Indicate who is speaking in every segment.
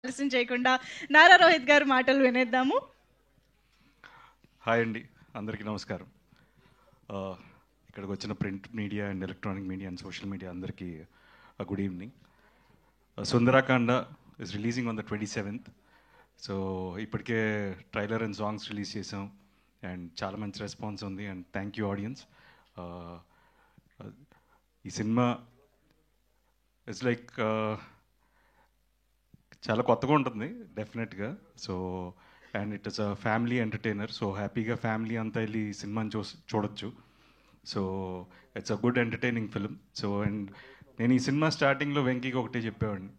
Speaker 1: ఆలస్యం చేయకుండా నారా రోహిత్ గారు మాటలు వినేద్దాము.
Speaker 2: హాయ్ అండి, అందరికీ నమస్కారం. ఇక్కడికి వచ్చిన print media and electronic media and social media అందరికీ good evening. Sundarakanda is releasing on the 27th. So ఇప్పటికే ట్రైలర్ అండ్ సాంగ్స్ రిలీజ్ చేసాం అండ్ చాలా మంచి రెస్పాన్స్ ఉంది అండ్ థ్యాంక్ యూ ఆడియన్స్. ఈ సినిమా ఇట్స్ లైక్ చాలా కొత్తగా ఉంటుంది డెఫినెట్గా. So and it is a family entertainer. So హ్యాపీగా ఫ్యామిలీ అంతా వెళ్ళి ఈ సినిమాని చూడొచ్చు. So it's a good entertaining film. So and నేను ఈ సినిమా స్టార్టింగ్లో వెంకీకి ఒకటే చెప్పేవాడిని,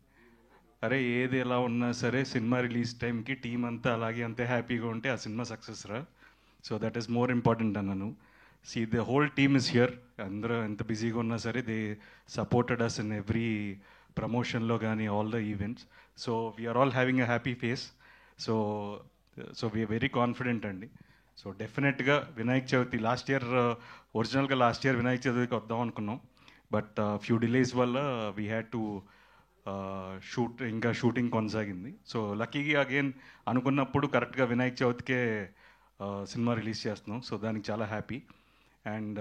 Speaker 2: అరే ఏది ఎలా ఉన్నా సరే సినిమా రిలీజ్ టైంకి టీం అంతా అలాగే అంతే హ్యాపీగా ఉంటే ఆ సినిమా సక్సెస్ రా. So that is more important అన్నాను. See the whole team is here. అందరూ ఎంత బిజీగా ఉన్నా సరే they supported us in every ప్రమోషన్లో కానీ all the events. So we are all having a happy face. So we are very confident అండి. సో డెఫినెట్గా వినాయక చవితి లాస్ట్ ఇయర్ వినాయక చవితికి వద్దాం అనుకున్నాం. బట్ ఫ్యూ డిలేస్ వల్ల వీ హ్యాడ్ టు ఇంకా షూటింగ్ కొనసాగింది. సో లక్కీగా అగైన్ అనుకున్నప్పుడు కరెక్ట్గా వినాయక చవితికే సినిమా రిలీజ్ చేస్తున్నాం. సో దానికి చాలా happy. And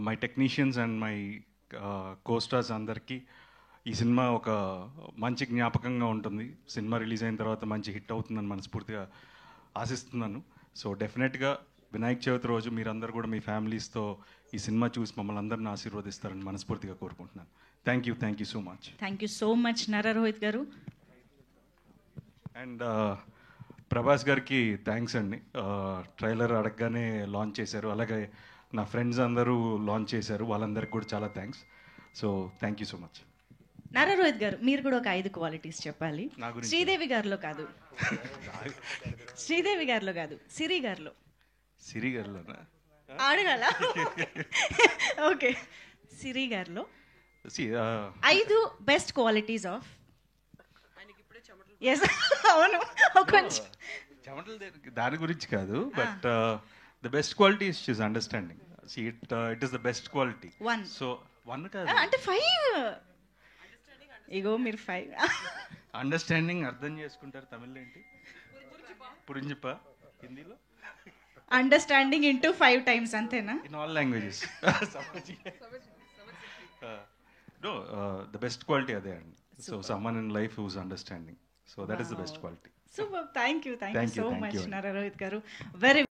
Speaker 2: my technicians and my co-stars అందరికీ ఈ సినిమా ఒక మంచి జ్ఞాపకంగా ఉంటుంది. సినిమా రిలీజ్ అయిన తర్వాత మంచి హిట్ అవుతుందని మనస్ఫూర్తిగా ఆశిస్తున్నాను. సో డెఫినెట్గా వినాయక చవితి రోజు మీరందరూ కూడా మీ ఫ్యామిలీస్తో ఈ సినిమా చూసి మమ్మల్ని అందరిని ఆశీర్వదిస్తారని మనస్ఫూర్తిగా కోరుకుంటున్నాను. Thank you so much.
Speaker 1: Thank you so much Nara Rohit గారు.
Speaker 2: అండ్ ప్రభాస్ గారికి థ్యాంక్స్ అండి. ట్రైలర్ అడగగానే లాంచ్ చేశారు, అలాగే నా ఫ్రెండ్స్ అందరూ లాంచ్ చేశారు, వాళ్ళందరికీ కూడా చాలా thanks. So thank you so much.
Speaker 1: Nara Rohit గారు, మీరు కూడా ఒక 5 క్వాలిటీస్ చెప్పాలి. శ్రీదేవి గారిలో కాదు, సిరి గారిలో.
Speaker 2: సిరి గారిలోనా
Speaker 1: అడగాల? ఓకే, సిరి గారిలో 5 బెస్ట్ క్వాలిటీస్ ఆఫ్. అవును, కొంచెం
Speaker 2: దాని గురించి కాదు, but the best quality is she's understanding. It is the best quality. So 1 కాదు
Speaker 1: అంటే 5. ఇగో మీరు 5.
Speaker 2: అండర్స్టాండింగ్ అర్థం చేసుకుంటారు. తమిళ్లో ఏంటి? పురింజిపా. హిందీలో
Speaker 1: అండర్స్టాండింగ్ ఇంటూ 5 times, అంతేనా?
Speaker 2: In all languages. No, the best quality అదే అండి. So someone in life who's understanding. So that is the best quality.
Speaker 1: Super. Thank you so much,
Speaker 2: you.
Speaker 1: Nara Rohit garu. Very